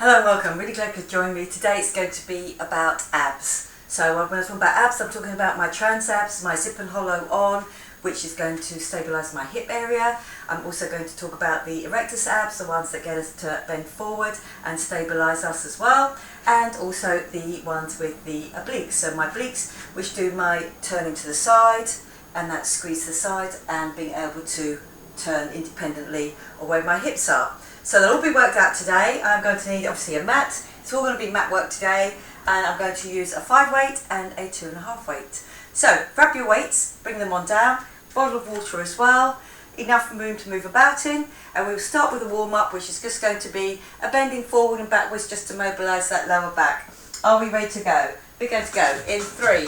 Hello and welcome, really glad you could join me. Today it's going to be about abs. So when I talk about abs, I'm talking about my trans abs, my zip and hollow on, which is going to stabilise my hip area. I'm also going to talk about the erectus abs, the ones that get us to bend forward and stabilise us as well. And also the ones with the obliques. So my obliques, which do my turning to the side, and that squeeze to the side, and being able to turn independently or where my hips are. So they'll all be worked out today. I'm going to need obviously a mat. It's all going to be mat work today, and I'm going to use a 5 weight and a 2.5 weight. So grab your weights, bring them on down, bottle of water as well, enough room to move about in, and we'll start with a warm up, which is just going to be a bending forward and backwards just to mobilise that lower back. Are we ready to go? We're going to go in 3,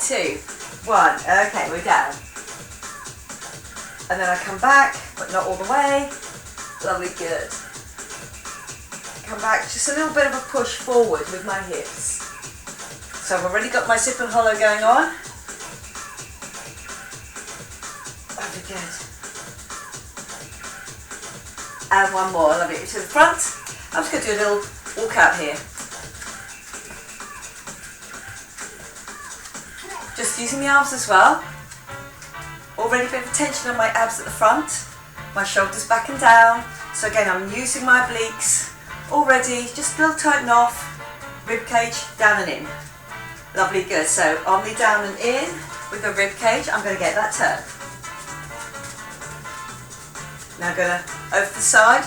2, 1. Okay, we're down. And then I come back, but not all the way. Lovely, good. Come back, just a little bit of a push forward with my hips. So I've already got my zip and hollow going on. Lovely, good. And one more, lovely, to the front. I'm just going to do a little walk out here. Just using the arms as well. Already a bit of tension on my abs at the front. My shoulders back and down. So again, I'm using my obliques already, just a little tighten off, rib cage down and in. Lovely, good. So on the down and in with the rib cage, I'm going to get that turn. Now I'm going to over to the side,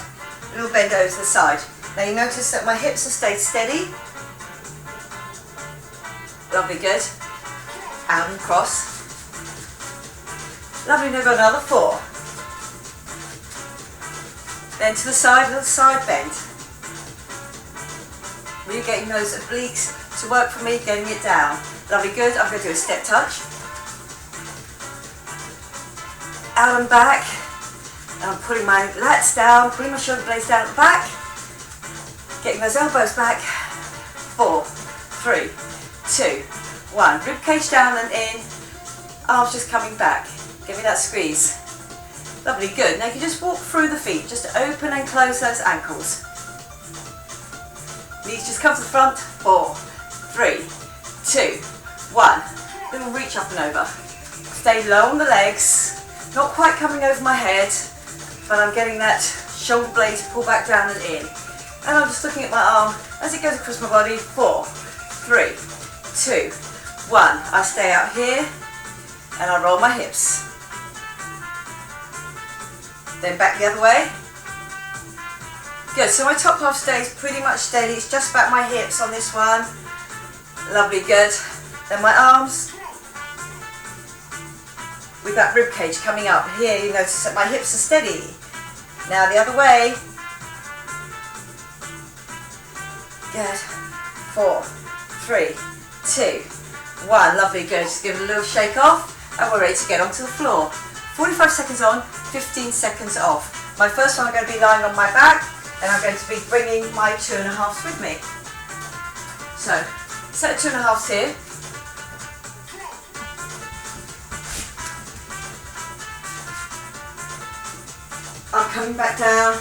a little bend over to the side. Now you notice that my hips have stayed steady. Lovely, good. Out and cross. Lovely, now got another 4. Then to the side, a little side bend. Really getting those obliques to work for me, getting it down. Lovely, good. I'm going to do a step touch. Out and back. And I'm pulling my lats down, pulling my shoulder blades down at the back. Getting those elbows back. 4, 3, 2, 1. Rib cage down and in. Arms just coming back. Give me that squeeze. Lovely, good. Now you can just walk through the feet, just open and close those ankles. Knees just come to the front. 4, 3, 2, 1. Little reach up and over. Stay low on the legs, not quite coming over my head, but I'm getting that shoulder blades pull back down and in. And I'm just looking at my arm as it goes across my body. 4, 3, 2, 1. I stay out here and I roll my hips. Then back the other way. Good, so my top half stays pretty much steady. It's just about my hips on this one. Lovely, good. Then my arms with that rib cage coming up. Here you notice that my hips are steady. Now the other way. Good. 4, 3, 2, 1. Lovely, good. Just give it a little shake off and we're ready to get onto the floor. 45 seconds on, 15 seconds off. My first one I'm going to be lying on my back, and I'm going to be bringing my 2.5s with me. So, set 2.5s here. I'm coming back down.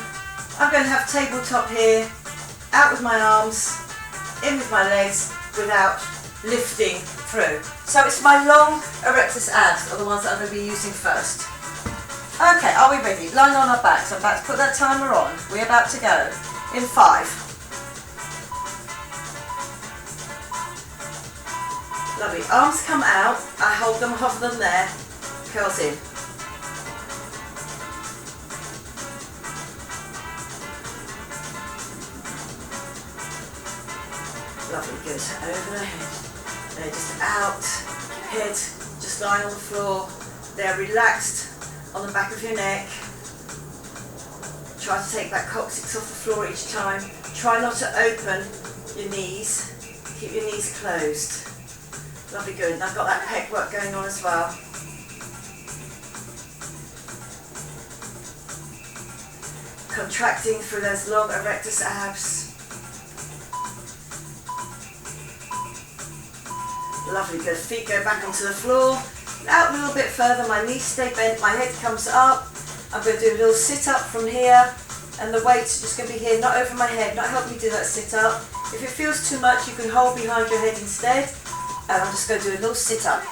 I'm going to have tabletop here, out with my arms, in with my legs, without lifting through. So it's my long erectus abs are the ones that I'm going to be using first. Okay, are we ready? Lying on our backs. I'm about to put that timer on. We're about to go in 5. Lovely. Arms come out. I hold them, hover them there. Curls in. Lovely, good. Over the head. They're just out, head just lying on the floor. They're relaxed on the back of your neck. Try to take that coccyx off the floor each time. Try not to open your knees. Keep your knees closed. Lovely, good. And I've got that pec work going on as well. Contracting through those long erectus abs. Lovely, good. Feet go back onto the floor. Out a little bit further, my knees stay bent, my head comes up. I'm going to do a little sit up from here And the weights are just going to be here, not over my head, not helping me do that sit-up. If it feels too much, you can hold behind your head instead. And I'm just going to do a little sit-up.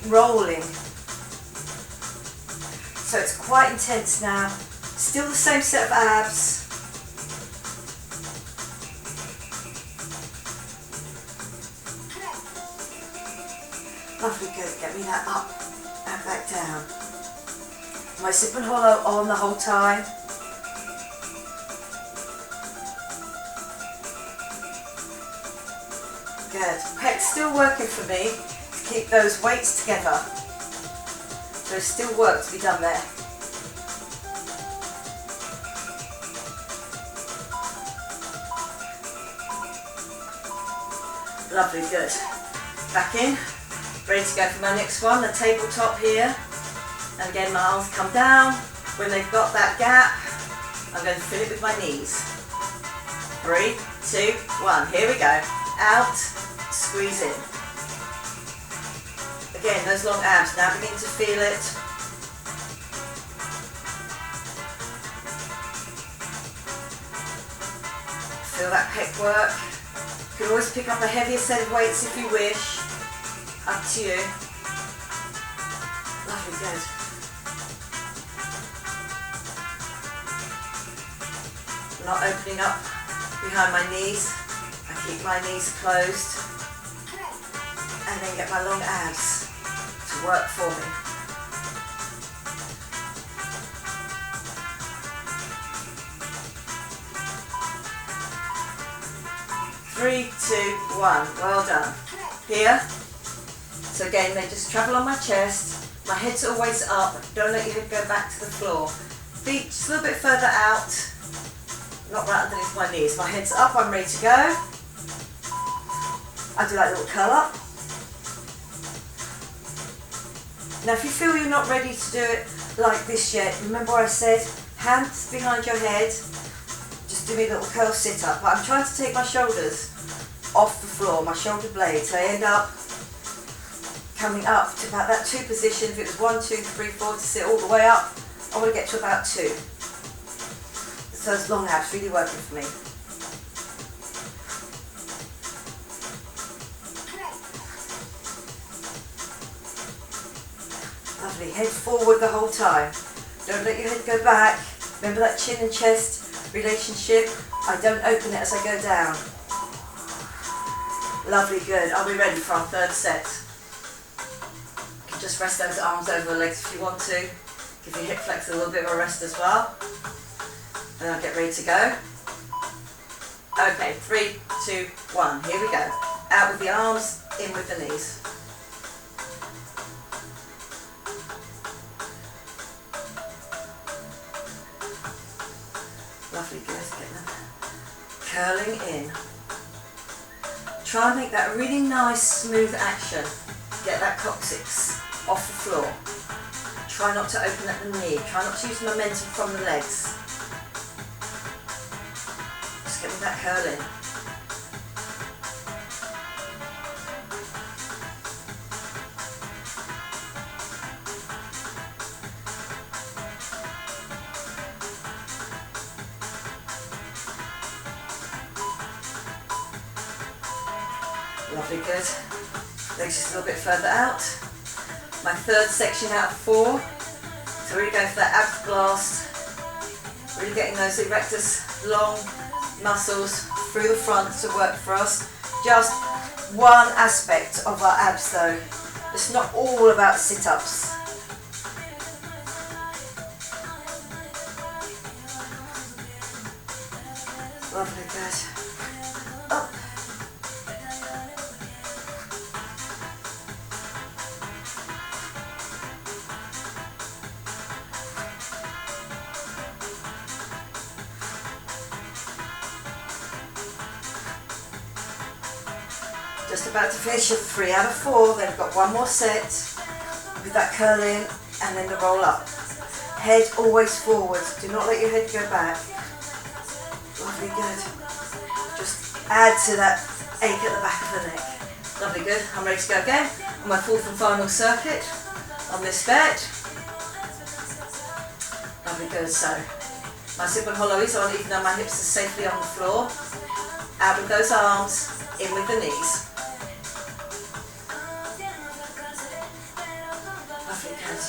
Rolling. So it's quite intense now. Still the same set of abs. Lovely, good. Get me that up and back down. My zip and hollow on the whole time. Good. Pec's still working for me to keep those weights together. So there's still work to be done there. Lovely, good. Back in. Ready to go for my next one, the tabletop here. And again, my arms come down. When they've got that gap, I'm going to fill it with my knees. 3, 2, 1. Here we go. Out, squeeze in. Again, those long abs, now begin to feel it. Feel that pec work. You can always pick up a heavier set of weights if you wish. Up to you. Lovely, good. Not opening up behind my knees. I keep my knees closed. And then get my long abs to work for me. Three, 2, 1. Well done. Here. So again, then just travel on my chest. My head's always up. Don't let your head go back to the floor. Feet just a little bit further out. Not right underneath my knees. My head's up. I'm ready to go. I do like a little curl up. Now if you feel you're not ready to do it like this yet, remember I said hands behind your head. Just do me a little curl sit up. But I'm trying to take my shoulders off the floor, my shoulder blades. They end up coming up to about that 2 position. If it was 1, 2, 3, 4 to sit all the way up, I want to get to about 2. So those long abs really working for me. Lovely, head forward the whole time. Don't let your head go back. Remember that chin and chest relationship. I don't open it as I go down. Lovely, good. Are we ready for our third set? You can just rest those arms over the legs if you want to. Give your hip flexor a little bit of a rest as well. And I'll get ready to go. Okay, 3, 2, 1. Here we go. Out with the arms, in with the knees. Lovely, good. Get them curling in. Try and make that a really nice, smooth action. Get that coccyx off the floor. Try not to open at the knee. Try not to use momentum from the legs. Just get that curl in. Lovely, good. Legs just a little bit further out. My third section out of 4. So really going for that abs blast. Really getting those erectors long muscles through the front to work for us. Just one aspect of our abs though. It's not all about sit-ups. Lovely, good. Up. Just about to finish your 3 out of 4, then I've got one more set with that curl in and then the roll up. Head always forward, do not let your head go back. Lovely, good. Just add to that ache at the back of the neck. Lovely, good. I'm ready to go again on my 4th and final circuit on this bed. Lovely, Lovely, good. So my zip and hollow is on, even though my hips are safely on the floor. Out with those arms, in with the knees. Lovely, good.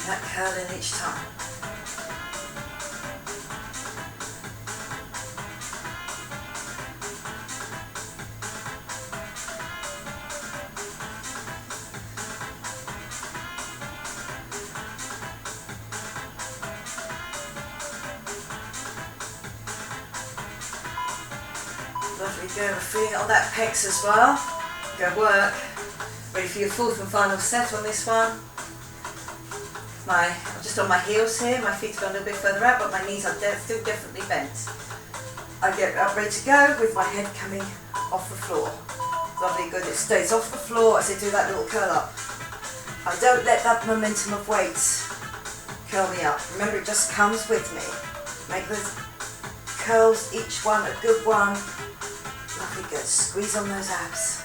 That curl in each time. Lovely, good. We're feeling it on that pecs as well. Good work. Ready for your fourth and final set on this one. I'm just on my heels here, my feet have gone a little bit further out, but my knees are still definitely bent. I get up ready to go with my head coming off the floor. Lovely, good. It stays off the floor as I do that little curl up. I don't let that momentum of weight curl me up. Remember, it just comes with me. Make those curls, each one a good one. Lovely, good. Squeeze on those abs.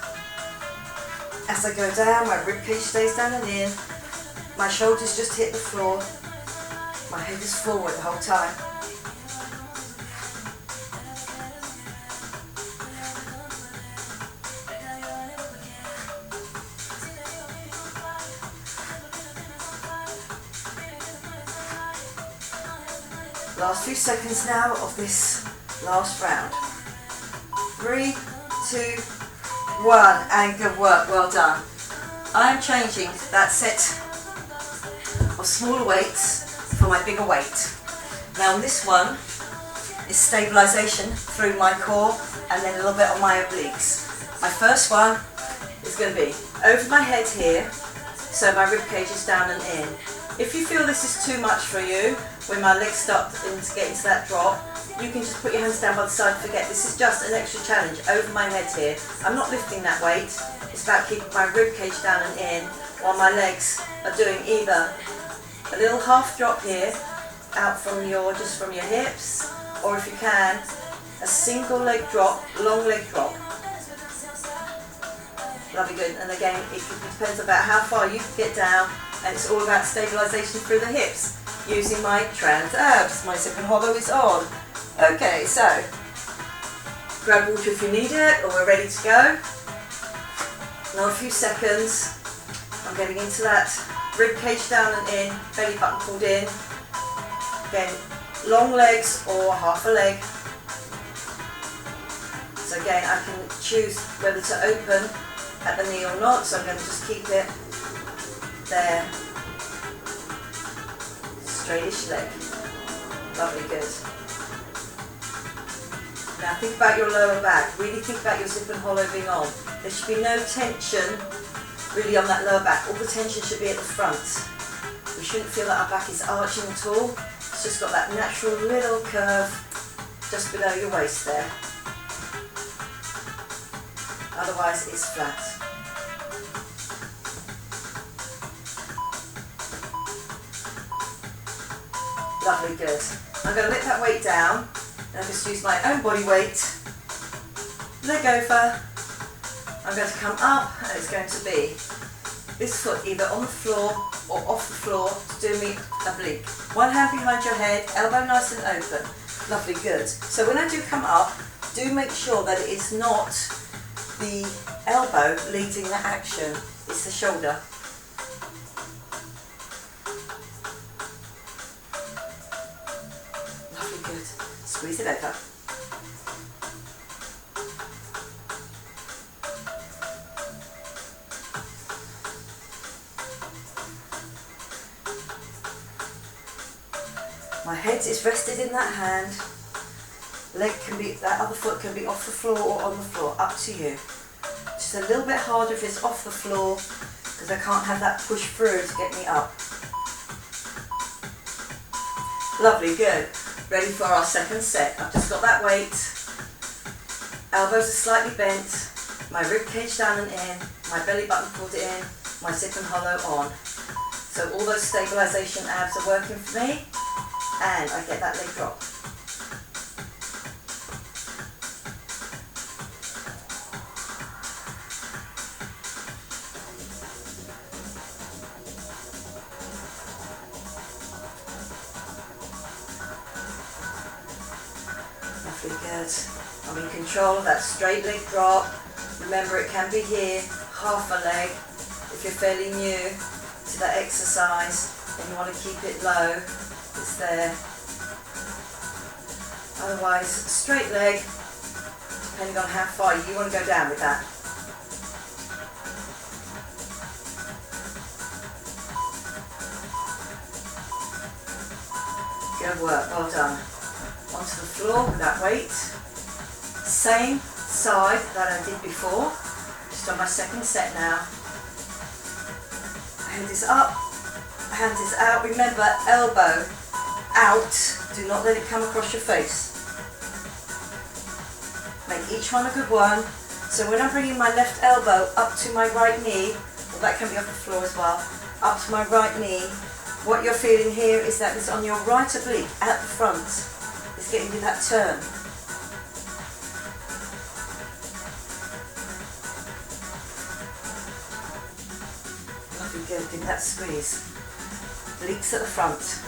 As I go down, my ribcage stays down and in. My shoulders just hit the floor. My head is forward the whole time. Last few seconds now of this last round. 3, 2, 1, and good work, well done. I'm changing that set of smaller weights for my bigger weight. Now this one is stabilisation through my core and then a little bit on my obliques. My first one is going to be over my head here, so my rib cage is down and in. If you feel this is too much for you, when my legs start to get into that drop, you can just put your hands down by the side and forget. This is just an extra challenge over my head here. I'm not lifting that weight. It's about keeping my rib cage down and in while my legs are doing either a little half drop here out from just from your hips, or if you can, a single leg drop, long leg drop. Lovely, good. And again, it depends about how far you can get down, and it's all about stabilisation through the hips using my trans abs. My zip and hollow is on. Okay, so grab water if you need it, or we're ready to go. Another few seconds. I'm getting into that rib cage down and in, belly button pulled in. Again, long legs or half a leg. So again, I can choose whether to open at the knee or not, so I'm going to just keep it there. Straightish leg. Lovely, good. Now think about your lower back. Really think about your zip and hollow being on. There should be no tension really on that lower back. All the tension should be at the front. We shouldn't feel that our back is arching at all. It's just got that natural little curve just below your waist there. Otherwise it's flat. Lovely, good. I'm going to let that weight down and I'll just use my own body weight. Leg over. I'm going to come up and it's going to be this foot either on the floor or off the floor to do me oblique. One hand behind your head, elbow nice and open. Lovely, good. So when I do come up, do make sure that it is not the elbow leading the action, it's the shoulder. Lovely, good. Squeeze it over. My head is rested in that hand. That other foot can be off the floor or on the floor, up to you. Just a little bit harder if it's off the floor, because I can't have that push through to get me up. Lovely, good. Ready for our second set. I've just got that weight. Elbows are slightly bent. My rib cage down and in. My belly button pulled in. My zip and hollow on. So all those stabilisation abs are working for me. and I get that leg drop. Lovely, good. I'm in control of that straight leg drop. Remember, it can be here, half a leg. If you're fairly new to that exercise and you want to keep it low, it's there. Otherwise, straight leg, depending on how far you want to go down with that. Good work, well done. Onto the floor with that weight. Same side that I did before, just on my second set now. Hand is up, hand is out. Remember, elbow out, do not let it come across your face. Make each one a good one. So when I'm bringing my left elbow up to my right knee, well, that can be off the floor as well, up to my right knee, what you're feeling here is that it's on your right oblique at the front. It's getting you that turn. Lovely, good, give that squeeze. Obliques at the front.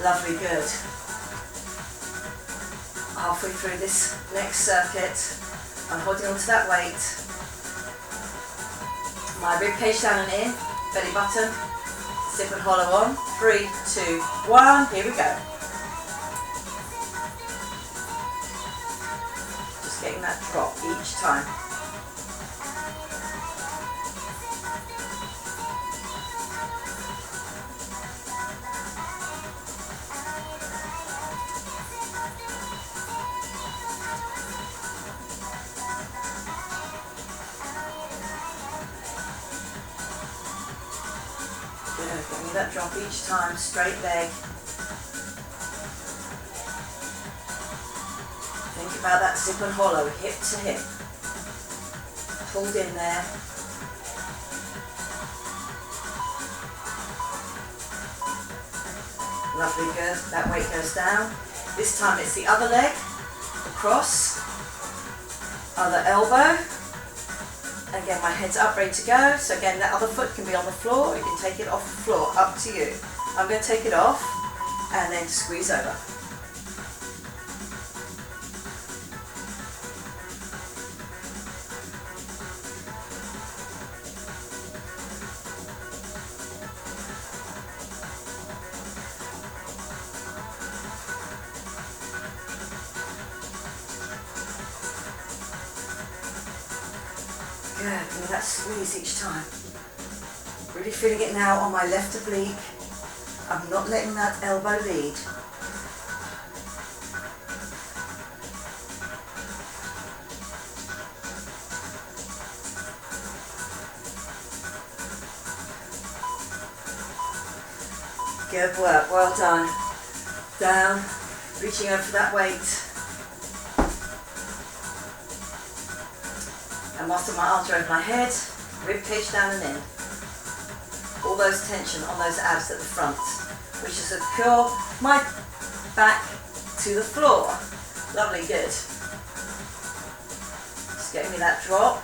Lovely, good. Halfway through this next circuit, I'm holding on to that weight. My rib cage down and in, belly button, zip and hollow on. 3, 2, 1, here we go. Just getting that drop each time. Give me that drop each time, straight leg. Think about that zip and hollow, hip to hip. Pulled in there. Lovely, good. That weight goes down. This time it's the other leg, across, other elbow. Again, my head's up, ready to go. So again, that other foot can be on the floor, you can take it off the floor, up to you. I'm going to take it off and then squeeze over. Good, give me that squeeze each time. Really feeling it now on my left oblique. I'm not letting that elbow lead. Good work, well done. Down, reaching over for that weight. And whilst my arms are over my head, rib cage down and in. All those tension on those abs at the front, which is secure my back to the floor. Lovely, good. Just getting me that drop.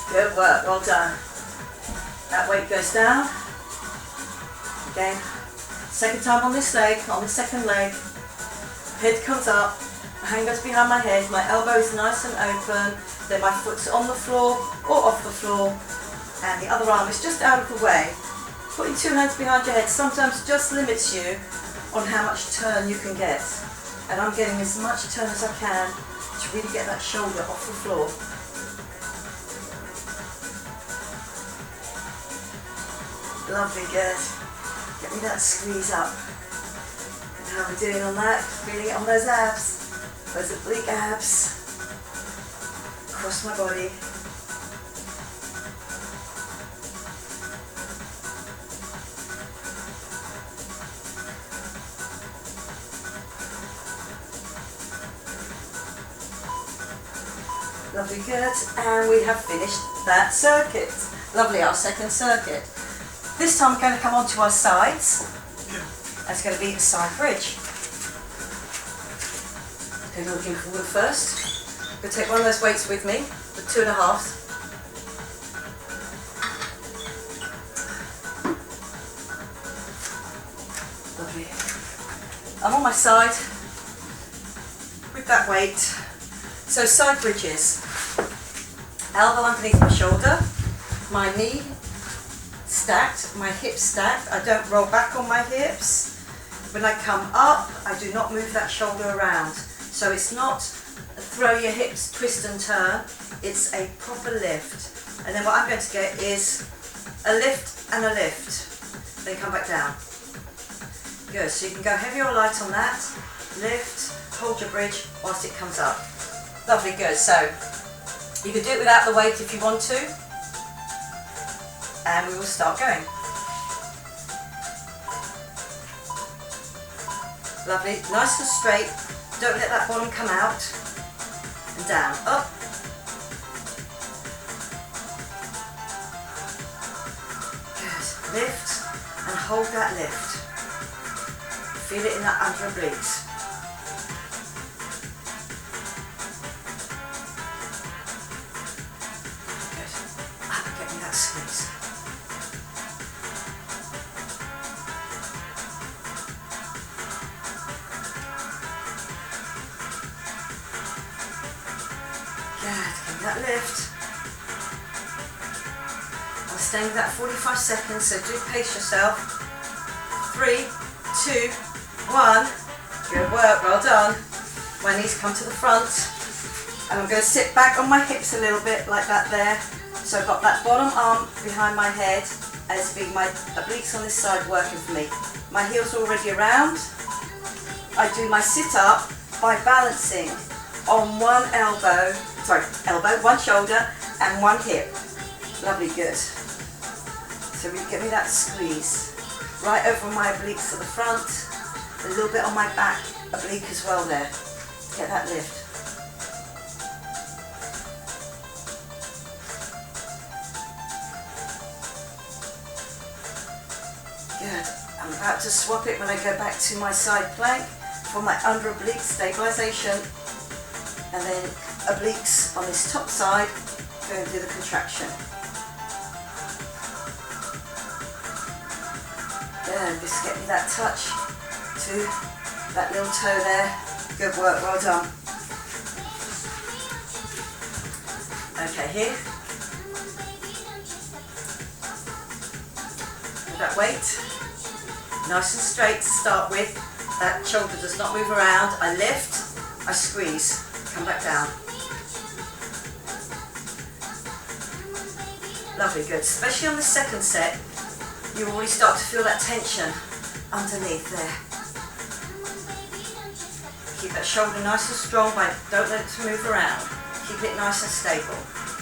Good work, well done. That weight goes down. Again, second time on this leg, on the second leg. Head comes up, hand goes behind my head, my elbow is nice and open, then my foot's on the floor or off the floor, and the other arm is just out of the way. Putting two hands behind your head sometimes just limits you on how much turn you can get. And I'm getting as much turn as I can to really get that shoulder off the floor. Lovely, good. Get me that squeeze up. And how we're doing on that, feeling it on those abs, those oblique abs, across my body. Lovely, good, and we have finished that circuit. Lovely, our second circuit. This time we're going to come onto our sides. That's going to be a side bridge. Okay, looking forward first. I'm going to take one of those weights with me, the 2.5. Lovely. I'm on my side with that weight. So side bridges. Elbow underneath my shoulder, my knee stacked, my hips stacked. I don't roll back on my hips. When I come up, I do not move that shoulder around. So it's not a throw your hips, twist and turn. It's a proper lift. And then what I'm going to get is a lift and a lift. Then come back down. Good, so you can go heavy or light on that. Lift, hold your bridge whilst it comes up. Lovely, good. So you can do it without the weight if you want to. And we will start going. Lovely, nice and straight. Don't let that bottom come out. And down, up. Good, lift and hold that lift. Feel it in that under obliques. Squeeze. Good, give me that lift. I'm staying with that 45 seconds, so do pace yourself. 3, 2, 1. Good work, well done. My knees come to the front. And I'm going to sit back on my hips a little bit like that there. So I've got that bottom arm behind my head, and it's being my obliques on this side working for me. My heels are already around. I do my sit up by balancing on one one shoulder and one hip. Lovely, good. So really give me that squeeze. Right over my obliques to the front, a little bit on my back oblique as well there. Get that lift. Good. I'm about to swap it when I go back to my side plank for my under oblique stabilisation, and then obliques on this top side, going to do the contraction. Good, just get me that touch to that little toe there. Good work, well done. Okay, here. With that weight. Nice and straight to start with. That shoulder does not move around. I lift, I squeeze, come back down. Lovely, good. Especially on the second set, you already start to feel that tension underneath there. Keep that shoulder nice and strong, but don't let it move around. Keep it nice and stable.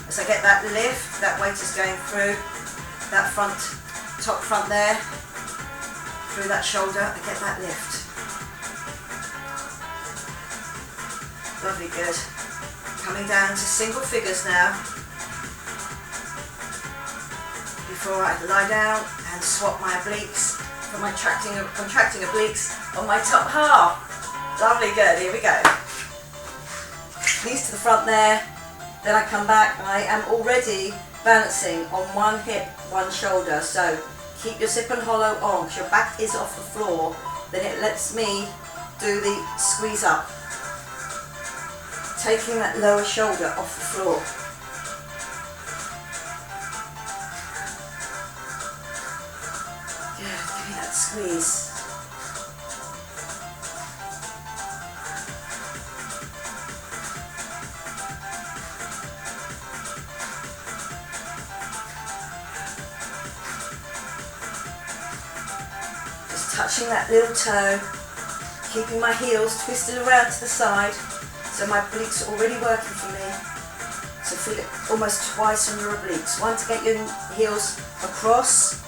As I get that lift, that weight is going through that front, top front there, through that shoulder, I get that lift. Lovely, good. Coming down to single figures now. Before I lie down and swap my obliques for my contracting obliques on my top half. Lovely, good, here we go. Knees to the front there, then I come back. I am already balancing on one hip, one shoulder, so keep your zip and hollow on, because your back is off the floor. Then it lets me do the squeeze up. taking that lower shoulder off the floor. Good, give me that squeeze. Just touching that little toe, keeping my heels twisted around to the side, so my obliques are already working for me. So feel it almost twice on your obliques. One to get your heels across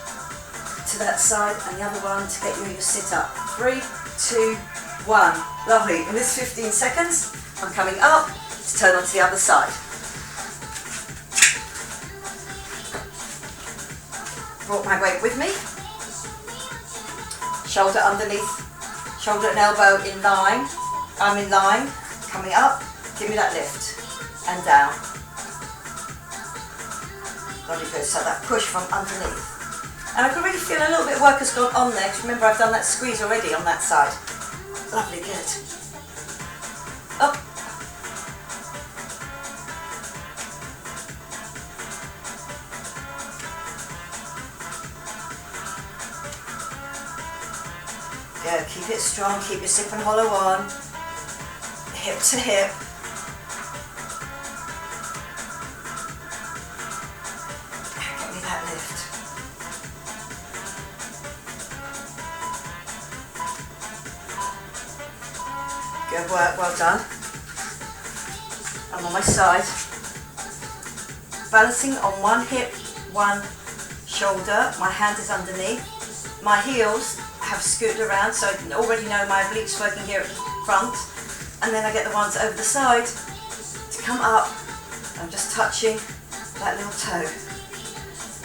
to that side, and the other one to get you your sit up. 3, 2, 1. Lovely. In this 15 seconds, I'm coming up to turn onto the other side. Brought my weight with me. Shoulder underneath, shoulder and elbow in line. I'm in line. Coming up, give me that lift, and down. Very good, so that push from underneath. And I can really feel a little bit of work has gone on there, because remember I've done that squeeze already on that side. Lovely, good. Up. Good, keep it strong, keep your sip and hollow on. Hip to hip. Get me that lift. Good work, well done. I'm on my side. Balancing on one hip, one shoulder. My hand is underneath. My heels have scooted around, so I already know my obliques working here at the front. And then I get the ones over the side to come up. I'm just touching that little toe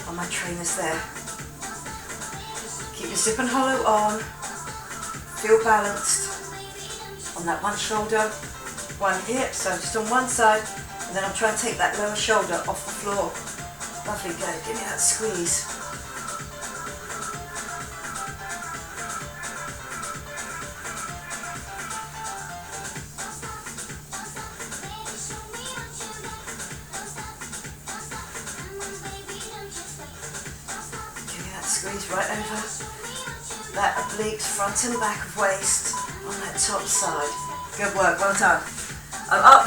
on my trainers there. Keep your zip and hollow on. Feel balanced on that one shoulder, one hip. So I'm just on one side, and then I'm trying to take that lower shoulder off the floor. Lovely, good. Give me that squeeze. Squeeze right over that obliques, front and back of waist on that top side. Good work, well done. I'm up.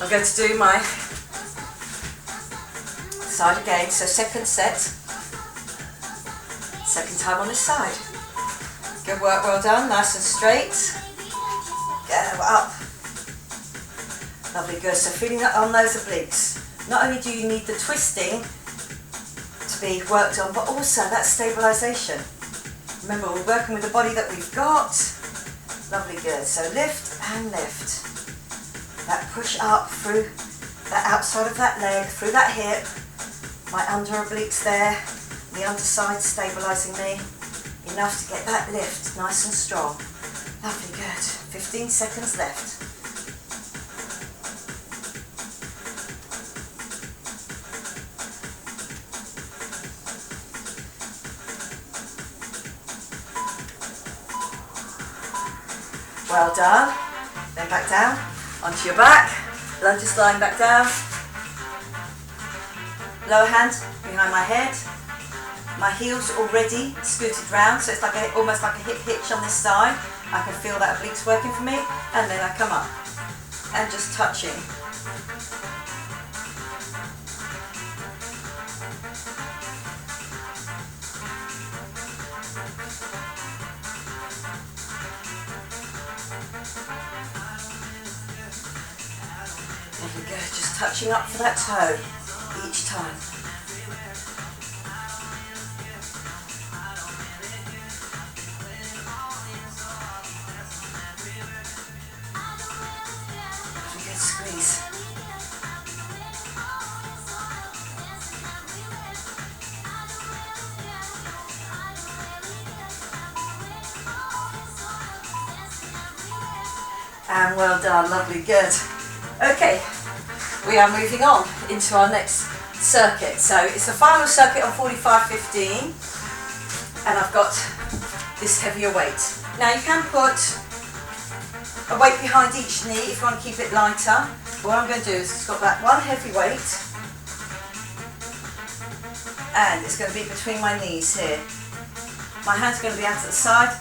I'm going to do my side again. So second set, second time on this side. Good work, well done. Nice and straight. Go up. Lovely, good. So feeling that on those obliques. Not only do you need the twisting be worked on, but also that stabilisation. Remember, we're working with the body that we've got. Lovely, good. So lift and lift. That push up through that outside of that leg, through that hip. My under obliques there, the underside stabilising me. Enough to get that lift nice and strong. Lovely, good. 15 seconds left. Well done. Then back down, onto your back. Lunges lying back down. Lower hand behind my head. My heels already scooted round, so it's like almost like a hip hitch on this side. I can feel that obliques working for me. And then I come up and just touching. There we go, just touching up for that toe each time. Very good squeeze. And well done, lovely, good. Okay, we are moving on into our next circuit. So it's the final circuit on 45-15, and I've got this heavier weight. Now you can put a weight behind each knee if you want to keep it lighter. What I'm going to do is it's got that one heavy weight, and it's going to be between my knees here. My hands are going to be out at the side,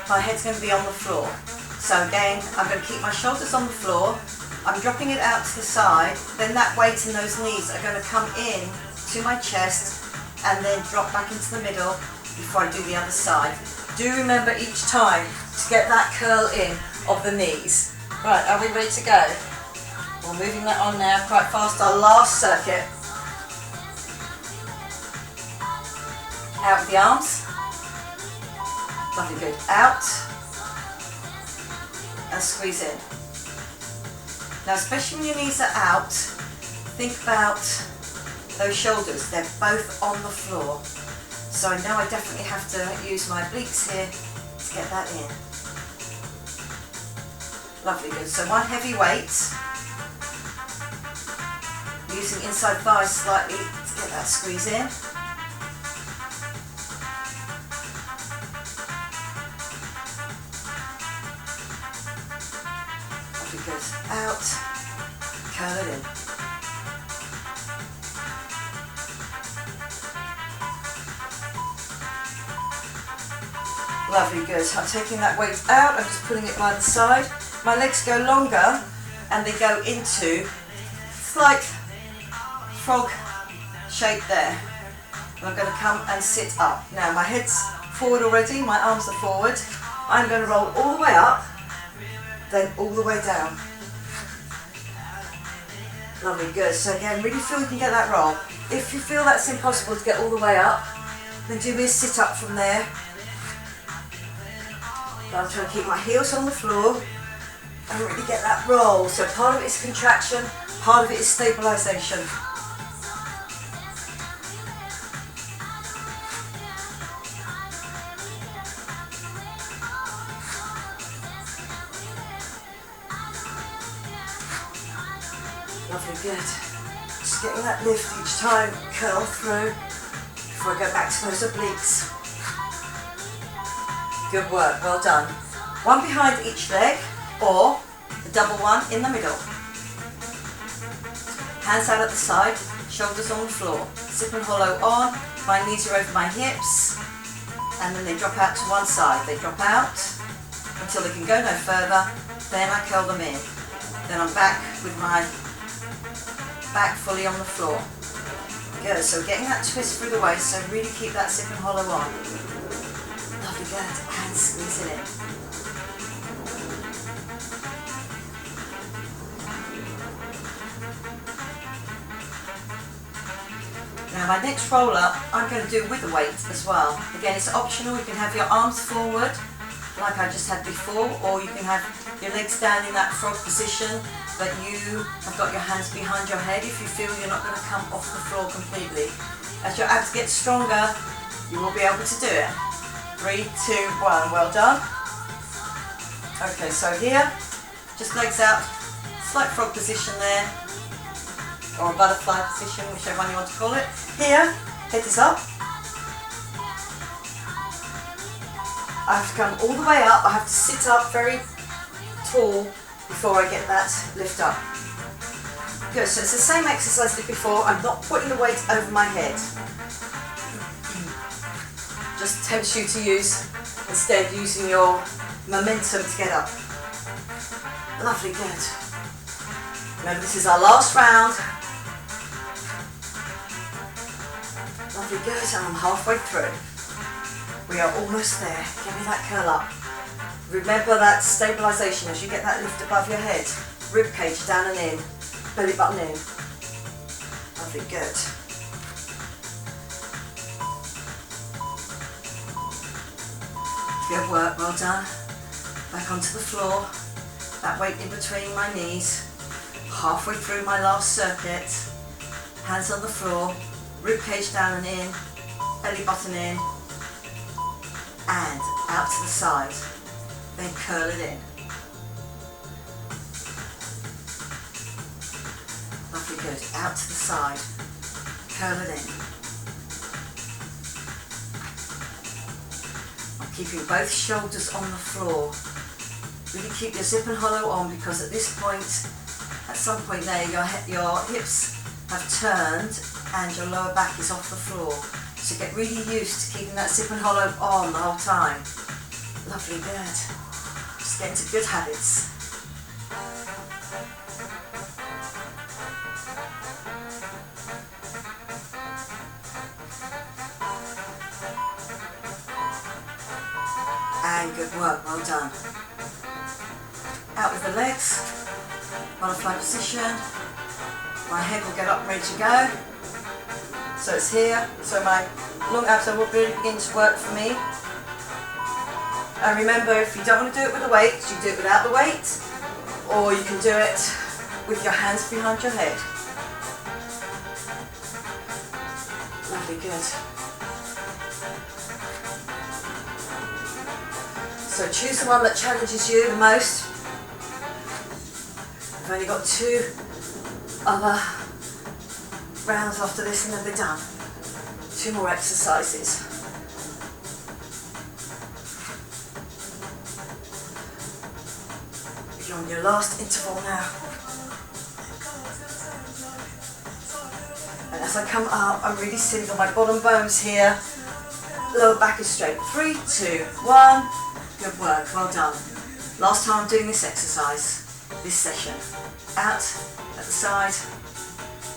my head's going to be on the floor. So again, I'm going to keep my shoulders on the floor, I'm dropping it out to the side, then that weight and those knees are going to come in to my chest and then drop back into the middle before I do the other side. Do remember each time to get that curl in of the knees. Right, are we ready to go? We're moving that on now quite fast, our last circuit. Out with the arms. Lovely, good. Out. And squeeze in. Now, especially when your knees are out, think about those shoulders. They're both on the floor. So I know I definitely have to use my obliques here to get that in. Lovely, good. So one heavy weight. Using inside thighs slightly to get that squeeze in. Lovely, good. Out, curl it in. Lovely, good. I'm taking that weight out, I'm just pulling it by the side. My legs go longer and they go into slight frog shape there. And I'm going to come and sit up. Now my head's forward already, my arms are forward. I'm going to roll all the way up, then all the way down. Lovely, good. So again, really feel you can get that roll. If you feel that's impossible to get all the way up, then do me a sit up from there. But I'm trying to keep my heels on the floor and really get that roll. So part of it is contraction, part of it is stabilisation. Lovely, good. Just getting that lift each time, curl through before I go back to those obliques. Good work, well done. One behind each leg or the double one in the middle. Hands out at the side, shoulders on the floor. Sip and hollow on, my knees are over my hips, and then they drop out to one side. They drop out until they can go no further, then I curl them in. Then I'm back with my back fully on the floor. Good, so getting that twist through the waist, so really keep that sip and hollow on. Lovely, good, and squeeze it in. Now my next roll up, I'm going to do with the weight as well. Again, it's optional, you can have your arms forward, like I just had before, or you can have your legs down in that frog position, but you have got your hands behind your head if you feel you're not going to come off the floor completely. As your abs get stronger, you will be able to do it. 3, 2, 1, well done. Okay, so here, just legs out, slight frog position there, or a butterfly position, whichever one you want to call it. Here, head is up. I have to come all the way up, I have to sit up very tall before I get that lift up. Good, so it's the same exercise as before, I'm not putting the weight over my head. Just tempts you to use, instead using your momentum to get up. Lovely, good. Remember, this is our last round. Lovely, good, and I'm halfway through. We are almost there. Give me that curl up. Remember that stabilisation as you get that lift above your head. Rib cage down and in. Belly button in. Lovely, good. Good work, well done. Back onto the floor. That weight in between my knees. Halfway through my last circuit. Hands on the floor. Rib cage down and in. Belly button in. And out to the side. Then curl it in. Lovely, good. Out to the side. Curl it in. I'm keeping both shoulders on the floor. Really keep your zip and hollow on, because at this point, at some point there, your hips have turned and your lower back is off the floor. So get really used to keeping that zip and hollow on the whole time. Lovely, good. Just get into good habits. And good work, well done. Out with the legs, butterfly position. My head will get up ready to go. So it's here, so my long abs will really begin to work for me. And remember, if you don't want to do it with the weights, you do it without the weight, or you can do it with your hands behind your head. Lovely, good. So choose the one that challenges you the most. I've only got 2 other rounds after this and then we're done. 2 more exercises. You're on your last interval now. And as I come up, I'm really sitting on my bottom bones here. Lower back is straight. 3, 2, 1. Good work, well done. Last time I'm doing this exercise, this session. Out, at the side,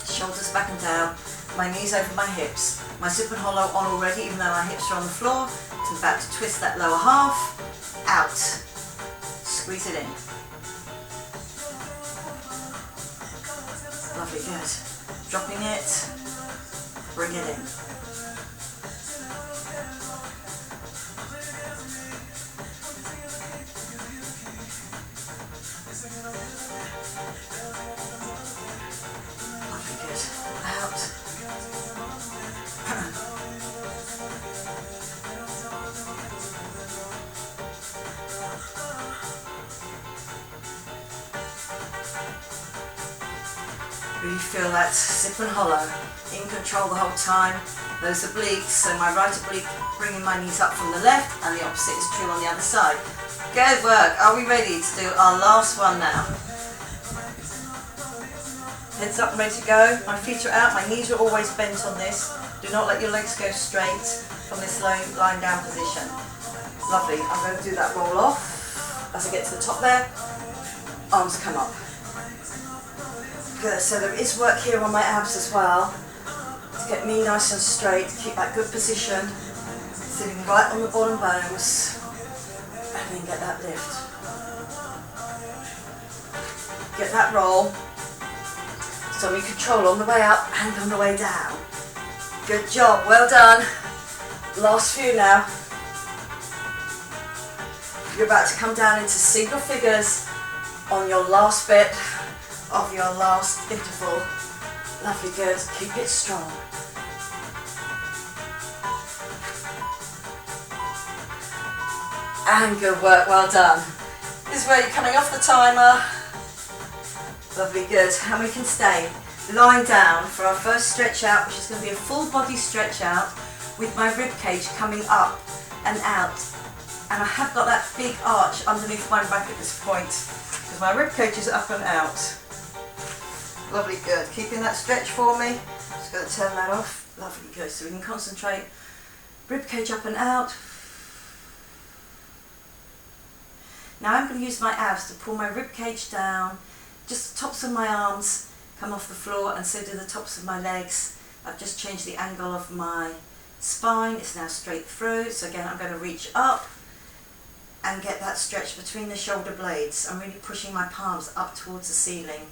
shoulders back and down, my knees over my hips. My zip and hollow on already, even though my hips are on the floor. So I'm about to twist that lower half. Out. Squeeze it in. Lovely, good. Dropping it. Bring it in. Really feel that zip and hollow, in control the whole time. Those obliques, so my right oblique bringing my knees up from the left, and the opposite is true on the other side. Good work. Are we ready to do our last one now? Heads up and ready to go. My feet are out, my knees are always bent on this. Do not let your legs go straight from this lying down position. Lovely. I'm going to do that roll off as I get to the top there. Arms come up. Good, so there is work here on my abs as well, to get me nice and straight, keep that good position, sitting right on the bottom bones, and then get that lift. Get that roll, so we control on the way up and on the way down. Good job, well done. Last few now. You're about to come down into single figures on your last bit of your last interval. Lovely, good. Keep it strong. And good work, well done. This is where you're coming off the timer. Lovely, good. And we can stay lying down for our first stretch out, which is going to be a full body stretch out with my rib cage coming up and out. And I have got that big arch underneath my back at this point, because my rib cage is up and out. Lovely, good. Keeping that stretch for me. Just going to turn that off. Lovely, good. So we can concentrate. Rib cage up and out. Now I'm going to use my abs to pull my rib cage down. Just the tops of my arms come off the floor, and so do the tops of my legs. I've just changed the angle of my spine. It's now straight through. So again, I'm going to reach up and get that stretch between the shoulder blades. I'm really pushing my palms up towards the ceiling.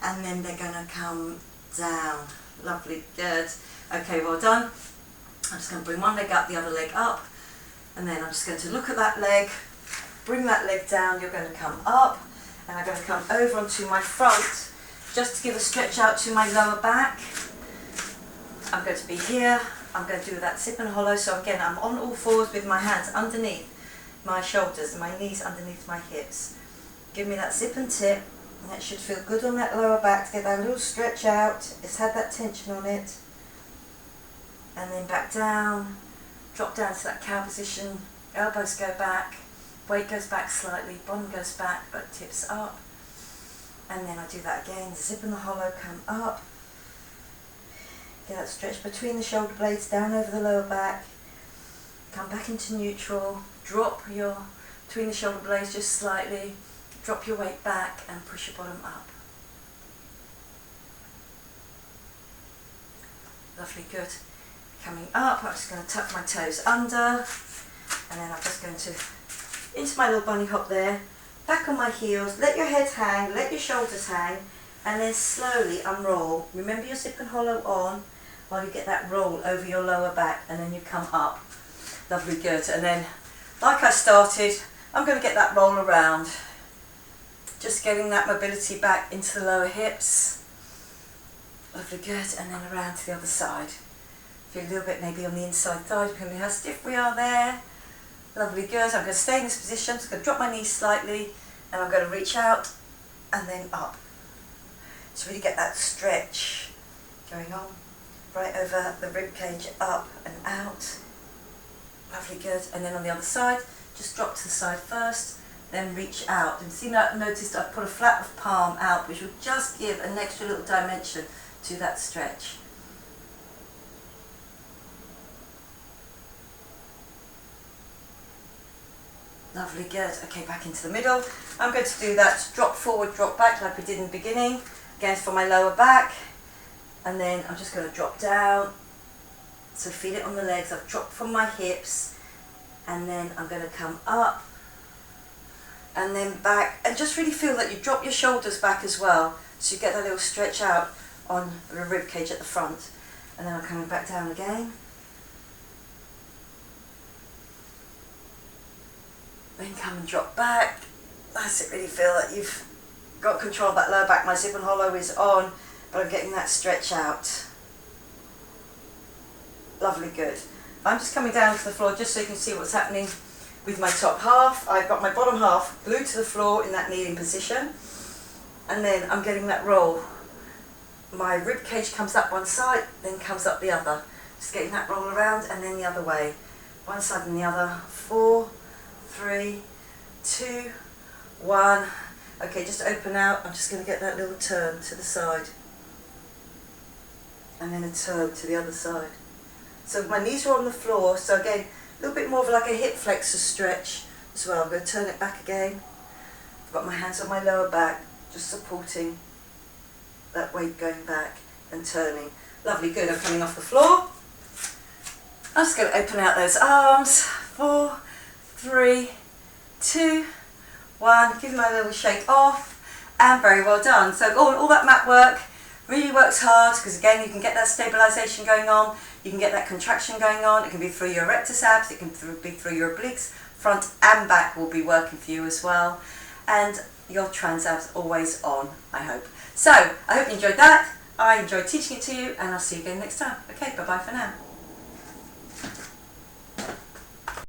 And then they're going to come down. Lovely, good. Okay, well done. I'm just going to bring one leg up, the other leg up, and then I'm just going to look at that leg, bring that leg down. You're going to come up, and I'm going to come over onto my front, just to give a stretch out to my lower back. I'm going to be here. I'm going to do that zip and hollow. So again, I'm on all fours with my hands underneath my shoulders and my knees underneath my hips. Give me that zip and tip. And that should feel good on that lower back to get that little stretch out. It's had that tension on it. And then back down. Drop down to that cow position. Elbows go back. weight goes back slightly, bottom goes back but tips up. And then I do that again, zip in the hollow, come up. Get that stretch between the shoulder blades, down over the lower back. Come back into neutral, drop your, between the shoulder blades just slightly, drop your weight back and push your bottom up. Lovely, good. Coming up, I'm just going to tuck my toes under, and then I'm just going to, into my little bunny hop there, back on my heels, let your head hang, let your shoulders hang, and then slowly unroll. Remember your zip and hollow on, while you get that roll over your lower back, and then you come up. Lovely, good. And then, like I started, I'm going to get that roll around. Just getting that mobility back into the lower hips. Lovely, good. And then around to the other side. Feel a little bit maybe on the inside thigh, depending on how stiff we are there. Lovely, good. I'm going to stay in this position. I'm just going to drop my knees slightly, and I'm going to reach out and then up. So really get that stretch going on. Right over the rib cage, up and out. Lovely, good. And then on the other side, just drop to the side first, then reach out. And see, noticed I've put a flap of palm out, which will just give an extra little dimension to that stretch. Lovely, good. Okay, back into the middle. I'm going to do that drop forward, drop back like we did in the beginning. Again for my lower back. And then I'm just going to drop down. So feel it on the legs. I've dropped from my hips. And then I'm going to come up. And then back. And just really feel that you drop your shoulders back as well. So you get that little stretch out on the rib cage at the front. And then I'm coming back down again. Then come and drop back. That's it, really feel that you've got control of that lower back. My zip and hollow is on, but I'm getting that stretch out. Lovely, good. I'm just coming down to the floor just so you can see what's happening with my top half. I've got my bottom half glued to the floor in that kneeling position. And then I'm getting that roll. My rib cage comes up one side, then comes up the other. Just getting that roll around and then the other way. One side and the other. 4, 3, 2, 1. Okay, just open out. I'm just going to get that little turn to the side. And then a turn to the other side. So my knees are on the floor. So again, a little bit more of like a hip flexor stretch as well. I'm going to turn it back again. I've got my hands on my lower back, just supporting that weight going back and turning. Lovely, good. I'm coming off the floor. I'm just going to open out those arms. 4, 3, 2, 1. Give them a little shake off, and very well done. So all that mat work really works hard because again you can get that stabilization going on, you can get that contraction going on. It can be through your rectus abs, it can be through your obliques, front and back will be working for you as well, and your trans abs always on, I hope. So I hope you enjoyed that. I enjoyed teaching it to you, and I'll see you again next time. Okay, bye bye for now.